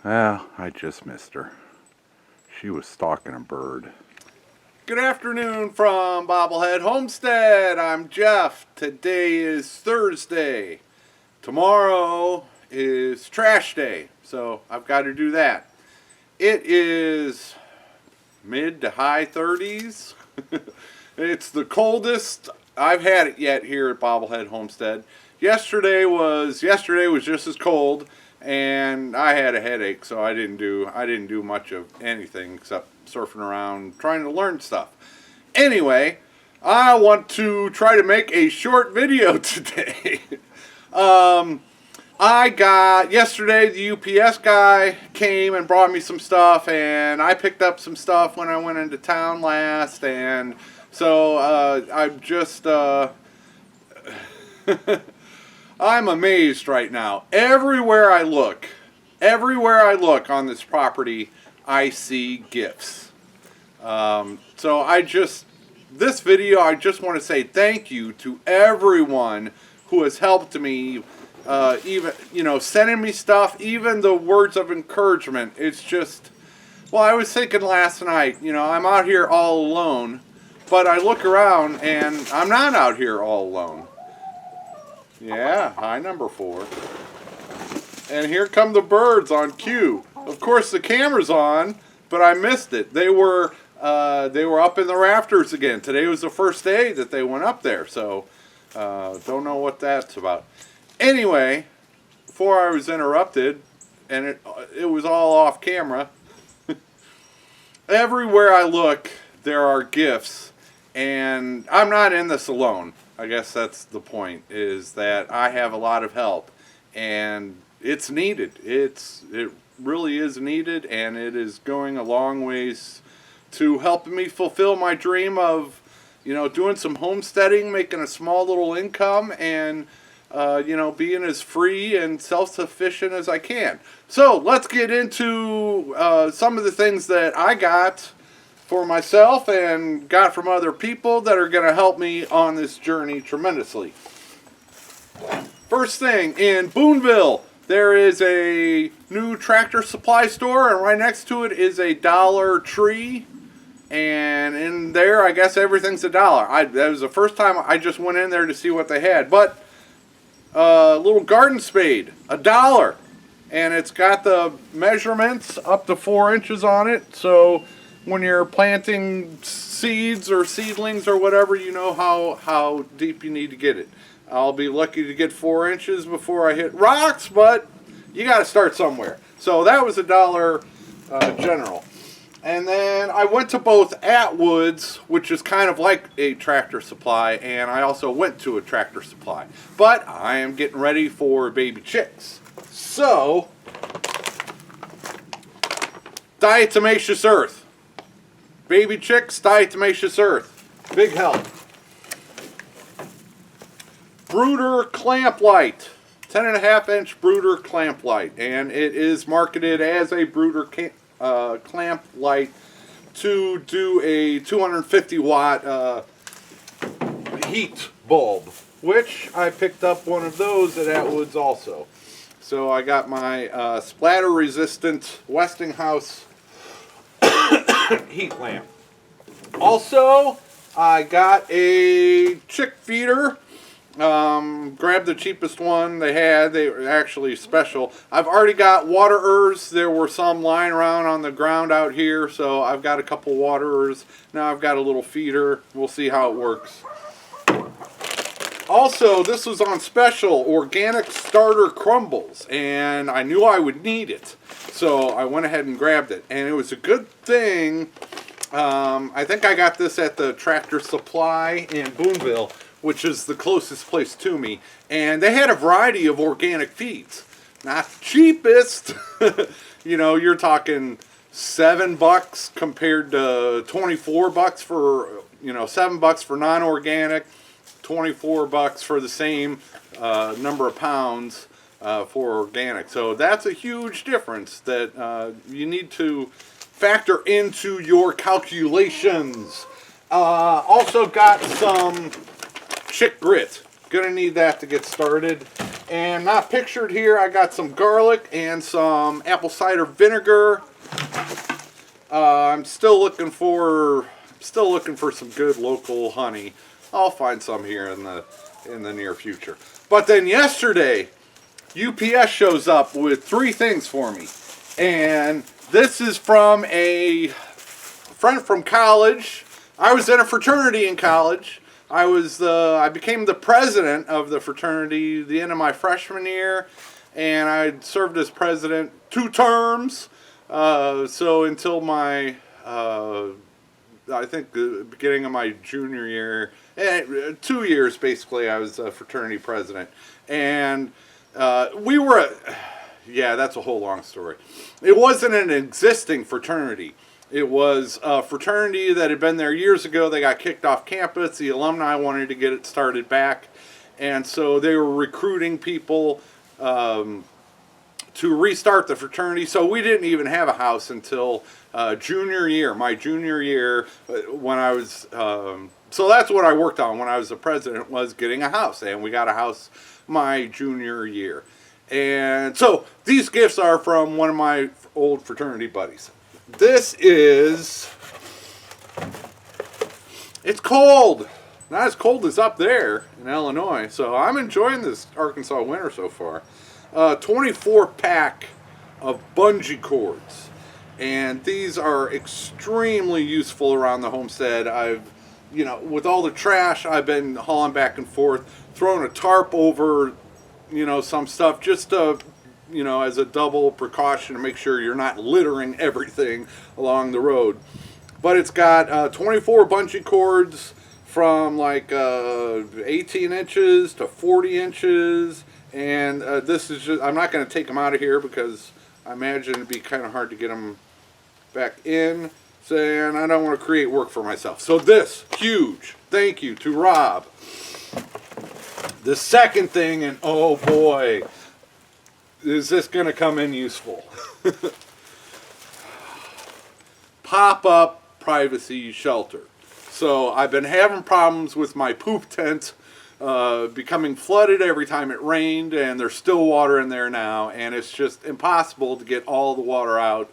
Well, I just missed her. She was stalking a bird. Good afternoon from Bobblehead Homestead. I'm Jeff. Today is Thursday. Tomorrow is trash day, so I've got to do that. It is mid to high 30s. It's the coldest I've had it yet here at Bobblehead Homestead. Yesterday was just as cold, and I had a headache, so I didn't do much of anything except surfing around trying to learn stuff. Anyway, I want to try to make a short video today. Yesterday the UPS guy came and brought me some stuff, and I picked up some stuff when I went into town last, and so I'm just I'm amazed right now. Everywhere I look on this property, I see gifts. This video, I just want to say thank you to everyone who has helped me, even, sending me stuff, even the words of encouragement. It's just, well, I was thinking last night, I'm out here all alone, but I look around and I'm not out here all alone. Yeah, hi number 4. And here come the birds on cue. Of course the camera's on, but I missed it. They were up in the rafters again. Today was the first day that they went up there, so don't know what that's about. Anyway, before I was interrupted, and it was all off camera, everywhere I look, there are gifts, and I'm not in this alone. I guess that's the point, is that I have a lot of help, and it's needed. It really is needed, and it is going a long ways to helping me fulfill my dream of, doing some homesteading, making a small little income, and, being as free and self-sufficient as I can. So let's get into some of the things that I got for myself and got from other people that are going to help me on this journey tremendously. First thing, in Boonville, there is a new tractor supply store, and right next to it is a Dollar Tree. And in there, I guess everything's $1. That was the first time I just went in there to see what they had. But a little garden spade, $1. And it's got the measurements up to 4 inches on it. So when you're planting seeds or seedlings or whatever, you know how deep you need to get it. I'll be lucky to get 4 inches before I hit rocks, but you got to start somewhere. So that was $1 general. And then I went to both Atwood's, which is kind of like a Tractor Supply, and I also went to a Tractor Supply. But I am getting ready for baby chicks. So, Diatomaceous Earth. Baby chicks, Diatomaceous Earth. Big help. Brooder Clamp Light. 10.5-inch Brooder Clamp Light. And it is marketed as a Brooder clamp light to do a 250 watt heat bulb, which I picked up one of those at Atwood's also. So I got my splatter resistant Westinghouse heat lamp. Also, I got a chick feeder. Grabbed the cheapest one they had. They were actually special. I've already got waterers. There were some lying around on the ground out here, so I've got a couple waterers. Now I've got a little feeder. We'll see how it works. Also, this was on special, organic starter crumbles, and I knew I would need it, so I went ahead and grabbed it. And it was a good thing. I think I got this at the Tractor Supply in Boonville, which is the closest place to me, and they had a variety of organic feeds. Not the cheapest, you're talking $7 compared to $24 for, $7 for non-organic, $24 for the same number of pounds for organic. So that's a huge difference that you need to factor into your calculations. Also got some chick grit. Gonna need that to get started. And not pictured here, I got some garlic and some apple cider vinegar. I'm still looking for some good local honey. I'll find some here in the near future. But then yesterday, UPS shows up with 3 things for me. And this is from a friend from college. I was in a fraternity in college. I became the president of the fraternity the end of my freshman year, and I served as president 2 terms. So until my, I think the beginning of my junior year, 2 years basically, I was a fraternity president. And yeah, that's a whole long story. It wasn't an existing fraternity. It was a fraternity that had been there years ago. They got kicked off campus. The alumni wanted to get it started back. And so they were recruiting people to restart the fraternity. So we didn't even have a house until junior year, my junior year, when I was... so that's what I worked on when I was the president, was getting a house. And we got a house my junior year. And so these gifts are from one of my old fraternity buddies. This is, it's cold. Not as cold as up there in Illinois. So I'm enjoying this Arkansas winter so far. 24 pack of bungee cords. And these are extremely useful around the homestead. With all the trash, I've been hauling back and forth, throwing a tarp over, some stuff just to, as a double precaution to make sure you're not littering everything along the road. But it's got 24 bungee cords from like 18 inches to 40 inches. And this is just, I'm not going to take them out of here because I imagine it'd be kind of hard to get them back in. And I don't want to create work for myself. So this, huge thank you to Rob. The second thing, and oh boy, is this going to come in useful? Pop-up privacy shelter. So I've been having problems with my poop tent becoming flooded every time it rained, and there's still water in there now, and it's just impossible to get all the water out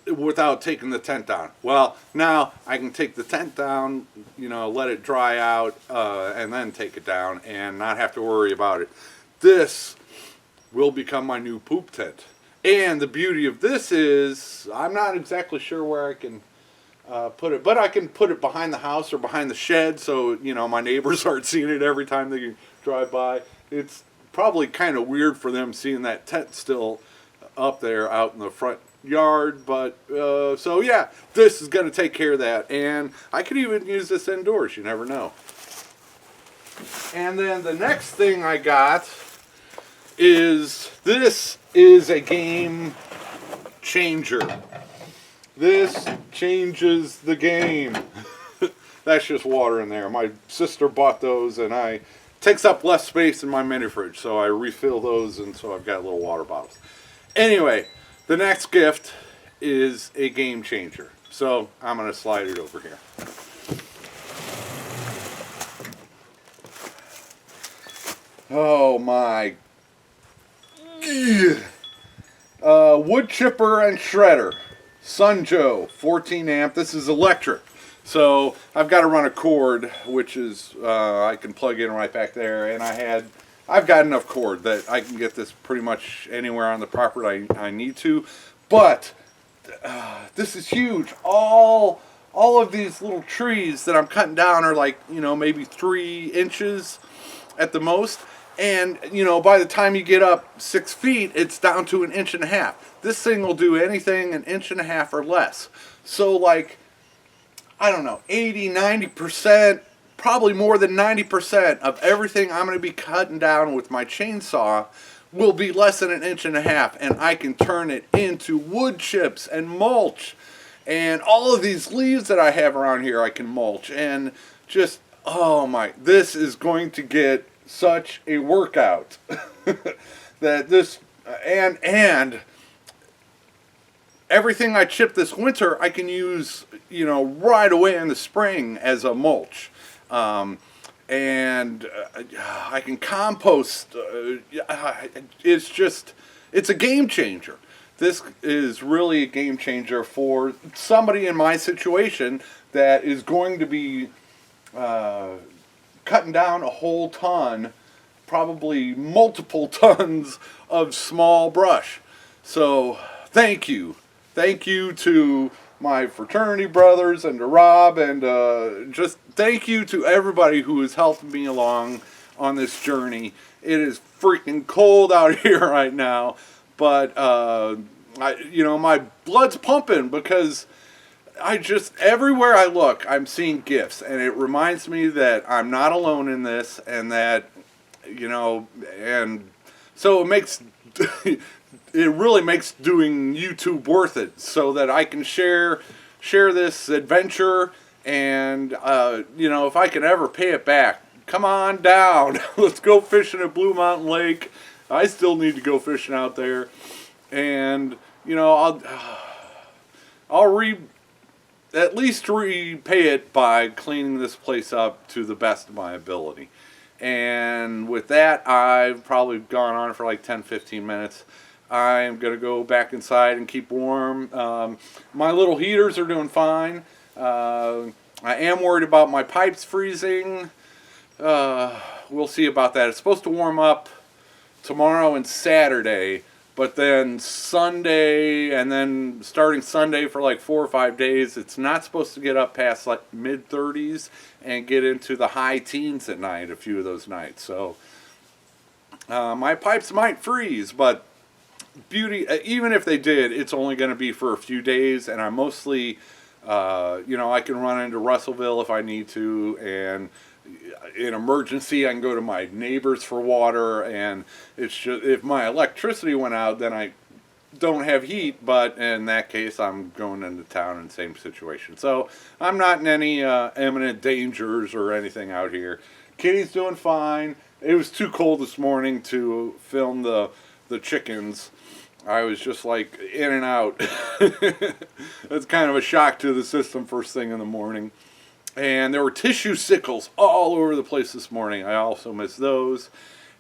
without taking the tent down. Well, now I can take the tent down, let it dry out, and then take it down and not have to worry about it. This will become my new poop tent. And the beauty of this is, I'm not exactly sure where I can put it, but I can put it behind the house or behind the shed so, my neighbors aren't seeing it every time they drive by. It's probably kind of weird for them seeing that tent still up there out in the front yard, but so yeah, this is going to take care of that, and I could even use this indoors, you never know. And then the next thing I got is, this is a game changer. This changes the game. That's just water in there. My sister bought those, and takes up less space in my mini fridge, so I refill those, and so I've got little water bottles. Anyway, the next gift is a game changer. So I'm going to slide it over here. Oh my. Wood chipper and shredder. Sunjoe 14 amp. This is electric. So I've got to run a cord, which is I can plug in right back there, and I've got enough cord that I can get this pretty much anywhere on the property I need to. But this is huge. All of these little trees that I'm cutting down are like, maybe 3 inches at the most. And, by the time you get up 6 feet, it's down to 1.5 inches. This thing will do anything 1.5 inches or less. So, like, I don't know, 80, 90%, probably more than 90% of everything I'm going to be cutting down with my chainsaw will be less than 1.5 inches, and I can turn it into wood chips and mulch. And all of these leaves that I have around here I can mulch. And just, oh my, this is going to get such a workout. That this, and everything I chip this winter I can use, right away in the spring as a mulch. and I can compost. It's a game changer. This is really a game changer for somebody in my situation that is going to be cutting down a whole ton, probably multiple tons of small brush. So thank you. Thank you to my fraternity brothers and to Rob, and just thank you to everybody who has helped me along on this journey. It is freaking cold out here right now, but my blood's pumping because everywhere I look, I'm seeing gifts, and it reminds me that I'm not alone in this, and that, and so it makes, it really makes doing YouTube worth it, so that I can share this adventure, and, if I can ever pay it back, come on down, let's go fishing at Blue Mountain Lake. I still need to go fishing out there, and, I'll at least repay it by cleaning this place up to the best of my ability. And with that, I've probably gone on for like 10-15 minutes. I'm going to go back inside and keep warm. My little heaters are doing fine. I am worried about my pipes freezing. We'll see about that. It's supposed to warm up tomorrow and Saturday, but then Sunday, and then starting Sunday for like 4 or 5 days, it's not supposed to get up past like mid-30s and get into the high teens at night a few of those nights. So my pipes might freeze, but even if they did, it's only going to be for a few days, and I'm mostly, I can run into Russellville if I need to, and in emergency I can go to my neighbors for water, and it's just, if my electricity went out, then I don't have heat, but in that case I'm going into town in the same situation. So I'm not in any imminent dangers or anything out here. Kitty's doing fine. It was too cold this morning to film the chickens. I was just like in and out. That's kind of a shock to the system first thing in the morning. And there were tissue sickles all over the place this morning. I also missed those.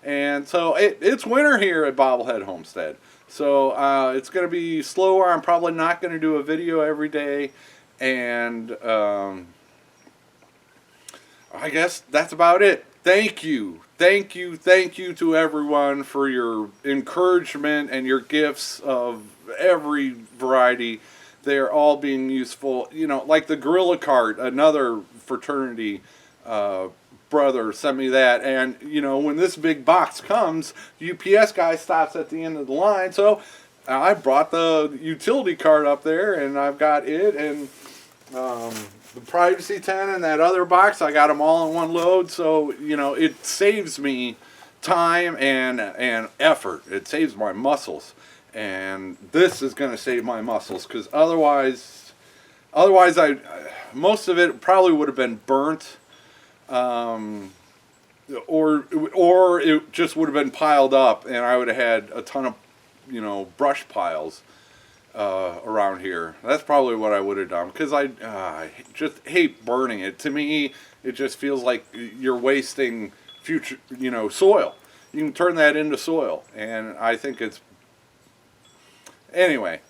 And so it's winter here at Bobblehead Homestead. So it's going to be slower. I'm probably not going to do a video every day. And I guess that's about it. Thank you. Thank you. Thank you to everyone for your encouragement and your gifts of every variety. They're all being useful. Like the Gorilla Cart, another fraternity brother sent me that. And, when this big box comes, the UPS guy stops at the end of the line. So I brought the utility cart up there, and I've got it. And the privacy tent and that other box, I got them all in one load. So, it saves me time and effort. It saves my muscles. And this is going to save my muscles, because otherwise most of it probably would have been burnt, or it just would have been piled up, and I would have had a ton of brush piles around here. That's probably what I would have done, because I just hate burning it. To me, it just feels like you're wasting future soil. You can turn that into soil, and I think it's anyway,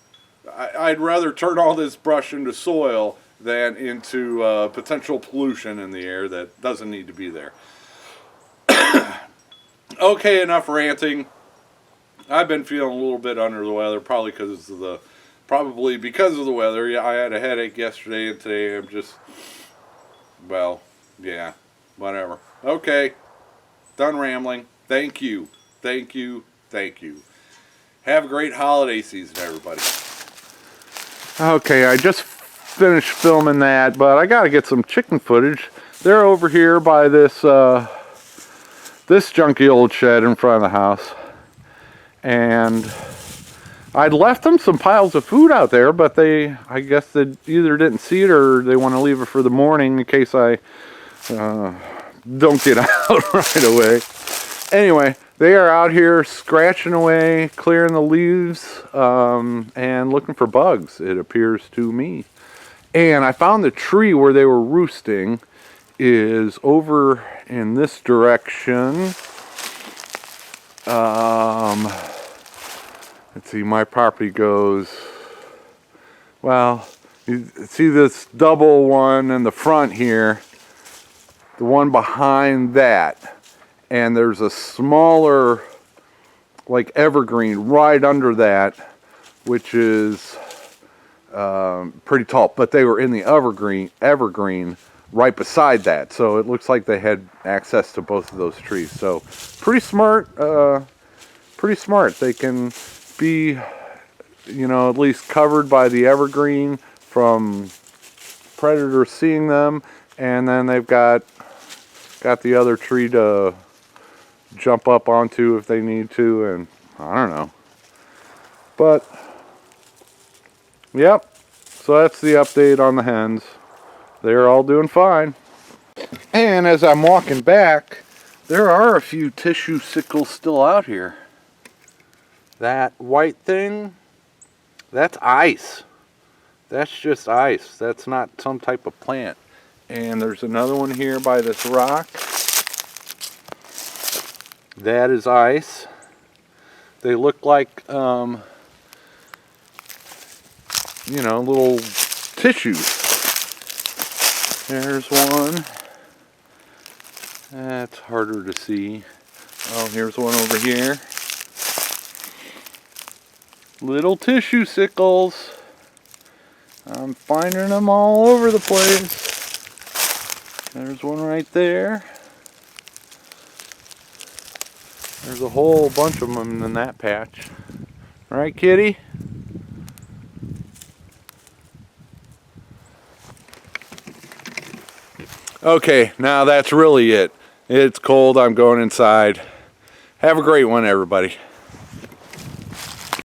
I'd rather turn all this brush into soil than into potential pollution in the air that doesn't need to be there. Okay, enough ranting. I've been feeling a little bit under the weather, probably because of the weather. Yeah, I had a headache yesterday, and today I'm just, well, yeah, whatever. Okay, done rambling. Thank you. Thank you. Thank you. Have a great holiday season, everybody. Okay, I just finished filming that, but I gotta get some chicken footage. They're over here by this this junky old shed in front of the house, and I'd left them some piles of food out there, but I guess they either didn't see it or they want to leave it for the morning in case I don't get out right away. Anyway, they are out here scratching away, clearing the leaves, and looking for bugs, it appears to me. And I found the tree where they were roosting, is over in this direction. Let's see, my property goes, well, you see this double one in the front here, the one behind that, and there's a smaller like evergreen right under that, which is pretty tall, but they were in the evergreen right beside that, so it looks like they had access to both of those trees. So pretty smart. They can be, you know, at least covered by the evergreen from predators seeing them, and then they've got the other tree to jump up onto if they need to, and I don't know. But yep, so that's the update on the hens. They're all doing fine. And as I'm walking back, there are a few tissue sickles still out here. That white thing, that's ice. That's just ice. That's not some type of plant. And there's another one here by this rock. That is ice. They look like, you know, little tissues. There's one. That's harder to see. Oh, here's one over here. Little tissue sickles. I'm finding them all over the place. There's one right there. There's a whole bunch of them in that patch. All right, kitty? Okay, now that's really it. It's cold. I'm going inside. Have a great one, everybody.